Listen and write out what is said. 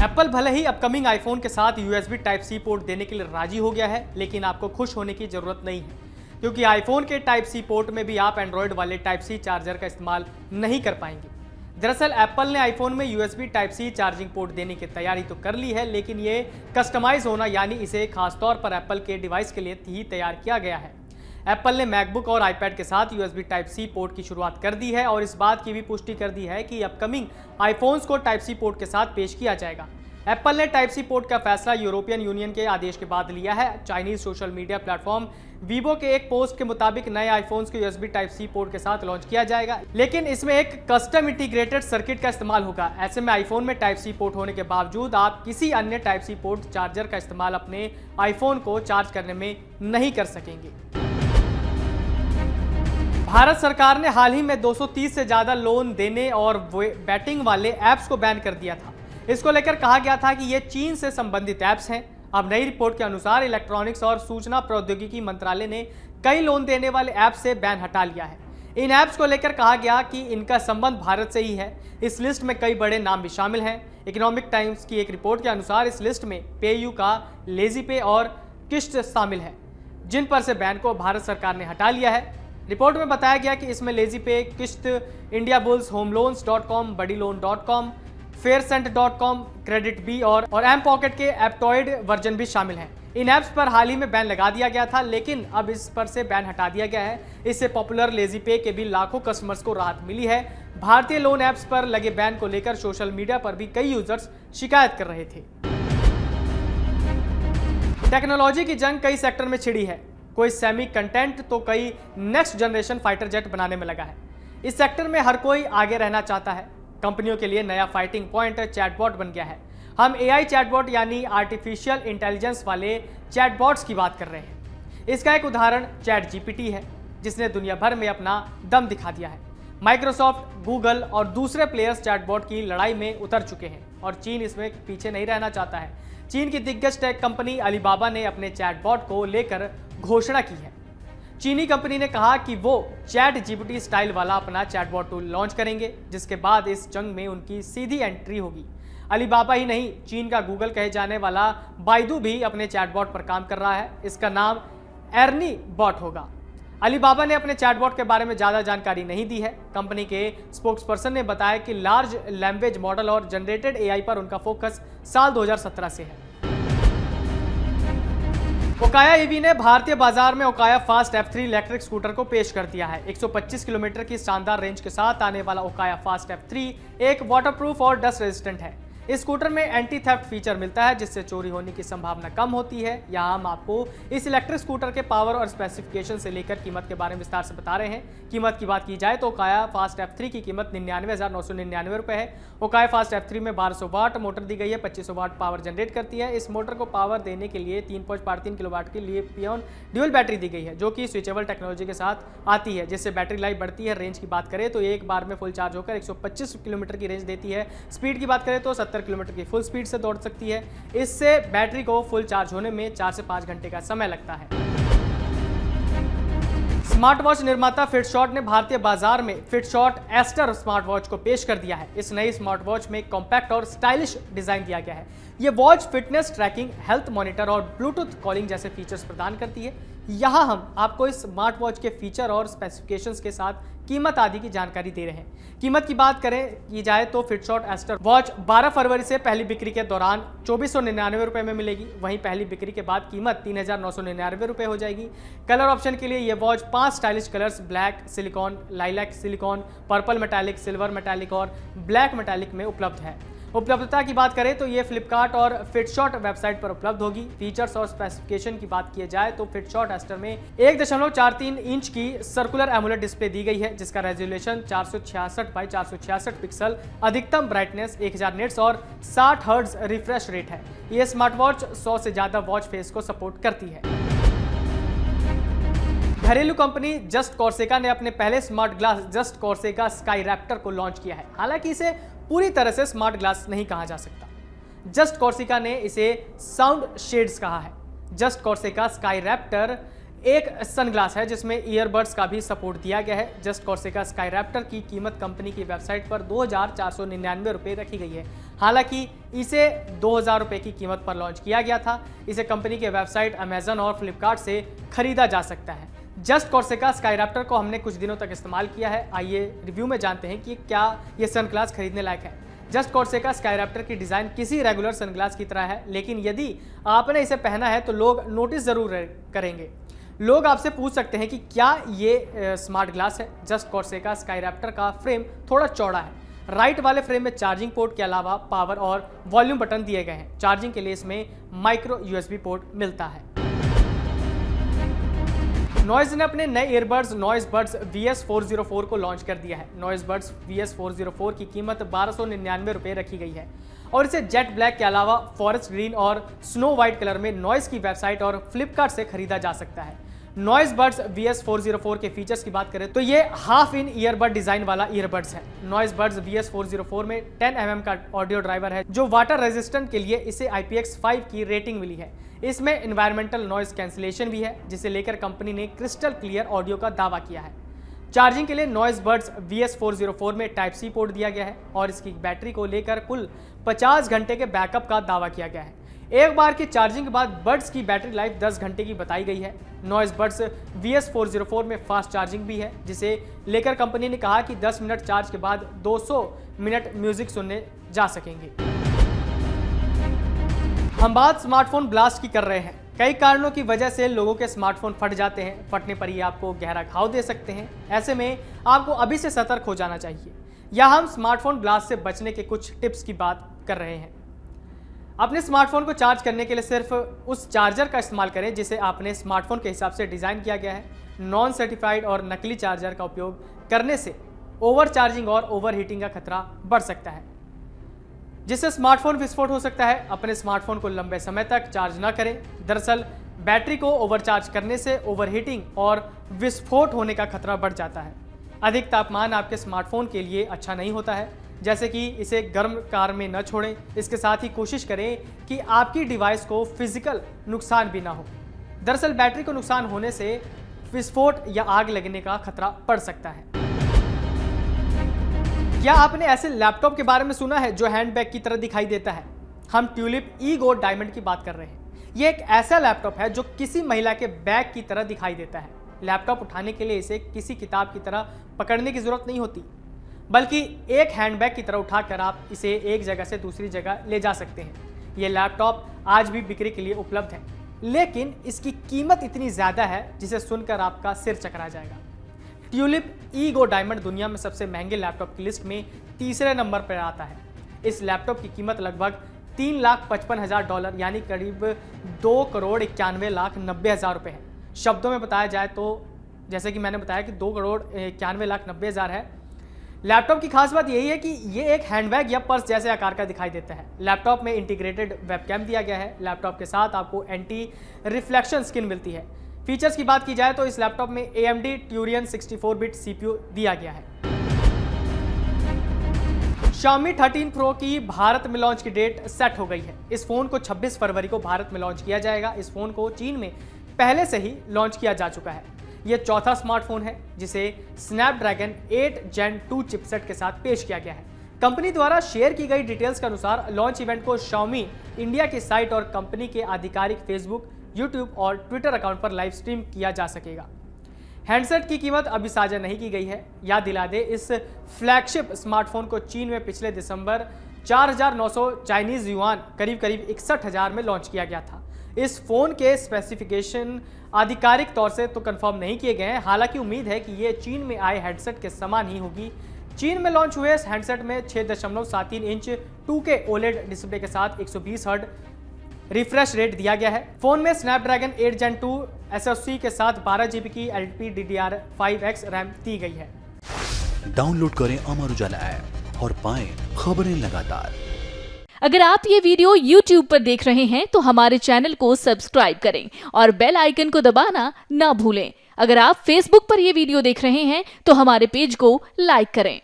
Apple भले ही upcoming iPhone के साथ USB टाइप सी पोर्ट देने के लिए राजी हो गया है, लेकिन आपको खुश होने की जरूरत नहीं है, क्योंकि आईफोन के टाइप सी पोर्ट में भी आप एंड्रॉयड वाले टाइप सी चार्जर का इस्तेमाल नहीं कर पाएंगे। दरअसल एप्पल ने आईफोन में USB type C charging port देने की तैयारी तो कर ली है, लेकिन ये कस्टमाइज होना यानी इसे खासतौर पर एप्पल के डिवाइस के लिए ही तैयार किया गया है। एप्पल ने मैकबुक और आईपैड के साथ USB टाइप सी पोर्ट की शुरुआत कर दी है और इस बात की भी पुष्टि कर दी है कि अपकमिंग आईफोन्स को टाइप सी पोर्ट के साथ पेश किया जाएगा। एप्पल ने टाइप सी पोर्ट का फैसला यूरोपियन यूनियन के आदेश के बाद लिया है। Chinese social media platform Vivo के एक पोस्ट के मुताबिक नए आईफोन्स को USB टाइप सी पोर्ट के साथ लॉन्च किया जाएगा, लेकिन इसमें एक कस्टम इंटीग्रेटेड सर्किट का इस्तेमाल होगा। ऐसे में आईफोन में टाइप सी पोर्ट होने के बावजूद आप किसी अन्य टाइप सी पोर्ट चार्जर का इस्तेमाल अपने आईफोन को चार्ज करने में नहीं कर सकेंगे। भारत सरकार ने हाल ही में 230 से ज्यादा लोन देने और बैटिंग वाले ऐप्स को बैन कर दिया था। इसको लेकर कहा गया था कि ये चीन से संबंधित ऐप्स हैं। अब नई रिपोर्ट के अनुसार इलेक्ट्रॉनिक्स और सूचना प्रौद्योगिकी मंत्रालय ने कई लोन देने वाले ऐप्स से बैन हटा लिया है। इन ऐप्स को लेकर कहा गया कि इनका संबंध भारत से ही है। इस लिस्ट में कई बड़े नाम भी शामिल हैं। इकोनॉमिक टाइम्स की एक रिपोर्ट के अनुसार इस लिस्ट में पेयू का लेजी पे और किश्त शामिल है, जिन पर से बैन को भारत सरकार ने हटा लिया है। रिपोर्ट में बताया गया कि इसमें lazy pay, Kissht, Indiabulls, homeloans.com, buddyloan.com, faircent.com, credit B और एम पॉकेट के एप्टॉइड वर्जन भी शामिल हैं। इन ऐप्स पर हाल ही में बैन लगा दिया गया था, लेकिन अब इस पर से बैन हटा दिया गया है। इससे पॉपुलर लेजी पे के भी लाखों कस्टमर्स को राहत मिली है। भारतीय लोन ऐप्स पर लगे बैन को लेकर सोशल मीडिया पर भी कई यूजर्स शिकायत कर रहे थे। टेक्नोलॉजी की जंग कई सेक्टर में छिड़ी है। कोई सेमी कंटेंट तो कई नेक्स्ट जनरेशन फाइटर जेट बनाने में लगा है। इस सेक्टर में हर कोई आगे रहना चाहता है। कंपनियों के लिए नया फाइटिंग पॉइंट चैटबॉट बन गया है। हम AI चैटबॉट यानी आर्टिफिशियल इंटेलिजेंस वाले चैटबॉट्स की बात कर रहे हैं। इसका एक उदाहरण चैट GPT है, जिसने दुनिया भर में अपना दम दिखा दिया है। माइक्रोसॉफ्ट, गूगल और दूसरे प्लेयर्स चैटबॉट की लड़ाई में उतर चुके हैं और चीन इसमें पीछे नहीं रहना चाहता है। चीन की दिग्गज टेक कंपनी अलीबाबा ने अपने चैटबॉट को लेकर घोषणा की है। चीनी कंपनी ने कहा कि वो चैट GPT स्टाइल वाला अपना चैटबॉट टूल लॉन्च करेंगे, जिसके बाद इस जंग में उनकी सीधी एंट्री होगी। अलीबाबा ही नहीं, चीन का गूगल कहे जाने वाला बाइडू भी अपने चैटबॉट पर काम कर रहा है। इसका नाम एर्नी बॉट होगा। अलीबाबा ने अपने चैटबॉट के बारे में ज़्यादा जानकारी नहीं दी है। कंपनी के स्पोक्सपर्सन ने बताया कि लार्ज लैंग्वेज मॉडल और जनरेटेड AI पर उनका फोकस साल 2017 से है। ओकाया EV ने भारतीय बाजार में Okaya fast F3 electric scooter को पेश कर दिया है। 125 किलोमीटर की शानदार रेंज के साथ आने वाला ओकाया फास्ट F3 एक वाटरप्रूफ और डस्ट रेजिस्टेंट है। इस स्कूटर में एंटी थेफ्ट फीचर मिलता है, जिससे चोरी होने की संभावना कम होती है। यहाँ हम आपको इस इलेक्ट्रिक स्कूटर के पावर और स्पेसिफिकेशन से लेकर कीमत के बारे में विस्तार से बता रहे हैं। कीमत की बात की जाए तो ओकाया फास्ट F3 की कीमत 99,999 रुपये है। ओकाया फास्ट F3 में 1200 वाट मोटर दी गई है, 2500 वाट पावर जनरेट करती है। इस मोटर को पावर देने के लिए 3.3 किलोवाट की लिथियम ड्यूल बैटरी दी गई है, जो कि स्विचेबल टेक्नोलॉजी के साथ आती है, जिससे बैटरी लाइफ बढ़ती है। रेंज की बात करें तो एक बार में फुल चार्ज होकर 125 किलोमीटर की रेंज देती है। स्पीड की बात करें तो 70 किलोमीटर की फुल स्पीड से दौड़ सकती है। इससे बैटरी को फुल चार्ज होने में 4 से 5 घंटे का समय लगता है। स्मार्ट वॉच निर्माता फिटशॉट ने भारतीय बाजार में फिटशॉट एस्टर स्मार्ट वॉच को पेश कर दिया है। इस नई स्मार्ट वॉच में कॉम्पैक्ट और स्टाइलिश डिजाइन दिया गया है। यह watch fitness tracking, health monitor और ब्लूटूथ कॉलिंग जैसे फीचर्स प्रदान करती है। यहाँ हम आपको इस स्मार्ट वॉच के फीचर और स्पेसिफिकेशंस के साथ कीमत आदि की जानकारी दे रहे हैं। कीमत की बात की जाए तो फिटशॉट एस्टर वॉच 12 फरवरी से पहली बिक्री के दौरान 2499 रुपये में मिलेगी। वहीं पहली बिक्री के बाद कीमत 3999 रुपये हो जाएगी। कलर ऑप्शन के लिए ये watch 5 stylish colours black, silicon, lilac silicon, purple metallic, silver metallic और ब्लैक मेटालिक में उपलब्ध है। उपलब्धता की बात करें तो ये फ्लिपकार्ट और फिटशॉट वेबसाइट पर उपलब्ध होगी। फीचर्स और स्पेसिफिकेशन की बात की जाए तो फिटशॉट एस्टर में 1.43 इंच की सर्कुलर एमुलेट डिस्प्ले दी गई है, जिसका रेजोल्यूशन 466 बाई 466 पिक्सल, अधिकतम ब्राइटनेस 1000 निट्स और 60 हर्ट्ज रिफ्रेश रेट है। ये स्मार्ट वॉच 100 से ज्यादा वॉच फेस को सपोर्ट करती है। घरेलू कंपनी जस्ट कॉर्सिका ने अपने पहले smart glass just Corsica sky Raptor को लॉन्च किया है। हालांकि इसे पूरी तरह से स्मार्ट ग्लास नहीं कहा जा सकता। जस्ट कॉर्सिका ने इसे साउंड शेड्स कहा है। जस्ट कॉर्सिका स्काई रैप्टर एक सनग्लास है जिसमें ईयरबड्स का भी सपोर्ट दिया गया है। जस्ट कॉर्सिका स्काई रैप्टर की कीमत कंपनी की वेबसाइट पर 2499 रुपये रखी गई है। हालांकि इसे 2000 रुपये की कीमत पर लॉन्च किया गया था। इसे कंपनी के वेबसाइट अमेजन और फ्लिपकार्ट से खरीदा जा सकता है। जस्ट कॉर्सिका स्काईरैप्टर को हमने कुछ दिनों तक इस्तेमाल किया है। आइए रिव्यू में जानते हैं कि क्या ये सनग्लास खरीदने लायक है। जस्ट कॉर्सिका स्काईरैप्टर की डिज़ाइन किसी रेगुलर सनग्लास की तरह है, लेकिन यदि आपने इसे पहना है तो लोग नोटिस ज़रूर करेंगे। लोग आपसे पूछ सकते हैं कि क्या ये स्मार्ट ग्लास है। जस्ट कॉर्सिका स्काईरैप्टर का फ्रेम थोड़ा चौड़ा है। राइट वाले फ्रेम में चार्जिंग पोर्ट के अलावा पावर और वॉल्यूम बटन दिए गए हैं। चार्जिंग के लिए इसमें माइक्रो यूएसबी पोर्ट मिलता है। नॉइज ने अपने नए ईयरबड्स नॉइज बड्स VS404 को लॉन्च कर दिया है। नॉइज बड्स VS404 की कीमत 1299 रुपये रखी गई है और इसे जेट ब्लैक के अलावा फॉरेस्ट ग्रीन और स्नो व्हाइट कलर में नॉइज की वेबसाइट और फ्लिपकार्ट से खरीदा जा सकता है। नॉइज बड्स VS404 के फीचर्स की बात करें तो ये हाफ इन ईयरबड डिजाइन वाला ईयरबड्स है। नॉइज बड्स VS404 में 10 mm का ऑडियो ड्राइवर है जो वाटर रेजिस्टेंट के लिए इसे IPX5 की रेटिंग मिली है। इसमें एनवायरमेंटल नॉइज कैंसिलेशन भी है, जिसे लेकर कंपनी ने क्रिस्टल क्लियर ऑडियो का दावा किया है। चार्जिंग के लिए नॉइज बड्स VS404 में टाइप C पोर्ट दिया गया है और इसकी बैटरी को लेकर कुल 50 घंटे के बैकअप का दावा किया गया है। एक बार की चार्जिंग के बाद बड्स की बैटरी लाइफ 10 घंटे की बताई गई है। नॉइज बड्स VS404 में फास्ट चार्जिंग भी है, जिसे लेकर कंपनी ने कहा कि 10 मिनट चार्ज के बाद 200 मिनट म्यूजिक सुनने जा सकेंगे। हम बात स्मार्टफोन ब्लास्ट की कर रहे हैं। कई कारणों की वजह से लोगों के स्मार्टफोन फट जाते हैं। फटने पर ये आपको गहरा घाव दे सकते हैं। ऐसे में आपको अभी से सतर्क हो जाना चाहिए। या हम स्मार्टफोन ब्लास्ट से बचने के कुछ टिप्स की बात कर रहे हैं। अपने स्मार्टफोन को चार्ज करने के लिए सिर्फ उस चार्जर का इस्तेमाल करें जिसे आपने स्मार्टफोन के हिसाब से डिज़ाइन किया गया है। नॉन सर्टिफाइड और नकली चार्जर का उपयोग करने से ओवर चार्जिंग और ओवर हीटिंग का खतरा बढ़ सकता है, जिससे स्मार्टफोन विस्फोट हो सकता है। अपने स्मार्टफोन को लंबे समय तक चार्ज न करें। दरअसल बैटरी को ओवरचार्ज करने से ओवरहीटिंग और विस्फोट होने का खतरा बढ़ जाता है। अधिक तापमान आपके स्मार्टफोन के लिए अच्छा नहीं होता है, जैसे कि इसे गर्म कार में न छोड़ें। इसके साथ ही कोशिश करें कि आपकी डिवाइस को फिजिकल नुकसान भी ना हो। दरअसल बैटरी को नुकसान होने से विस्फोट या आग लगने का खतरा बढ़ सकता है। क्या आपने ऐसे लैपटॉप के बारे में सुना है जो हैंडबैग की तरह दिखाई देता है? हम ट्यूलिप ईगो डायमंड की बात कर रहे हैं। यह एक ऐसा लैपटॉप है जो किसी महिला के बैग की तरह दिखाई देता है। लैपटॉप उठाने के लिए इसे किसी किताब की तरह पकड़ने की जरूरत नहीं होती, बल्कि एक हैंडबैग की तरह उठाकर आप इसे एक जगह से दूसरी जगह ले जा सकते हैं। ये लैपटॉप आज भी बिक्री के लिए उपलब्ध है, लेकिन इसकी कीमत इतनी ज़्यादा है जिसे सुनकर आपका सिर चकरा जाएगा। ट्यूलिप ईगो डायमंड दुनिया में सबसे महंगे लैपटॉप की लिस्ट में तीसरे नंबर पर आता है। इस लैपटॉप की कीमत लगभग $3,55,000 यानी करीब 2,91,90,000 रुपये है। शब्दों में बताया जाए तो जैसे कि मैंने बताया कि 2,91,90,000 है। लैपटॉप की खास बात यही है कि ये एक हैंडबैग या पर्स जैसे आकार का दिखाई देता है। लैपटॉप में इंटीग्रेटेड वेबकैम दिया गया है। लैपटॉप के साथ आपको एंटी रिफ्लेक्शन स्क्रीन मिलती है। फीचर्स की बात की जाए तो इस लैपटॉप में AMD Turin 64-बिट CPU दिया गया है। Xiaomi 13 Pro की भारत में लॉन्च की डेट सेट हो गई है। इस फोन को 26 फरवरी को भारत में लॉन्च किया जाएगा। इस फोन को चीन में पहले से ही लॉन्च किया जा चुका है। यह चौथा स्मार्टफोन है जिसे स्नैपड्रैगन 8 Gen 2 चिपसेट के साथ पेश किया गया है। कंपनी द्वारा शेयर की गई डिटेल्स के अनुसार लॉन्च इवेंट को Xiaomi इंडिया की साइट और कंपनी के आधिकारिक फेसबुक, यूट्यूब और ट्विटर अकाउंट पर लाइव स्ट्रीम किया जा सकेगा। हैंडसेट की कीमत अभी साझा नहीं की गई है। याद दिला दे, इस फ्लैगशिप स्मार्टफोन को चीन में पिछले दिसंबर 4,900 चाइनीज युआन करीब 61,000 में लॉन्च किया गया था। इस फोन के स्पेसिफिकेशन आधिकारिक तौर से तो कंफर्म नहीं किए गए हैं। हालांकि उम्मीद है कि ये चीन में आए हेडसेट के समान ही होगी। चीन में लॉन्च हुए इस हैंडसेट में 6.73 इंच 2K OLED डिस्प्ले के साथ 120 हर्ट्ज रिफ्रेश रेट दिया गया है। फोन में स्नैपड्रैगन 8 Gen 2 SoC के साथ 12 GB की LPDDR5X रैम दी गई है। डाउनलोड करें अमर उजाला ऐप और पाएं खबरें लगातार। अगर आप ये वीडियो YouTube पर देख रहे हैं तो हमारे चैनल को सब्सक्राइब करें और बेल आइकन को दबाना ना भूलें। अगर आप Facebook पर ये वीडियो देख रहे हैं तो हमारे पेज को लाइक करें।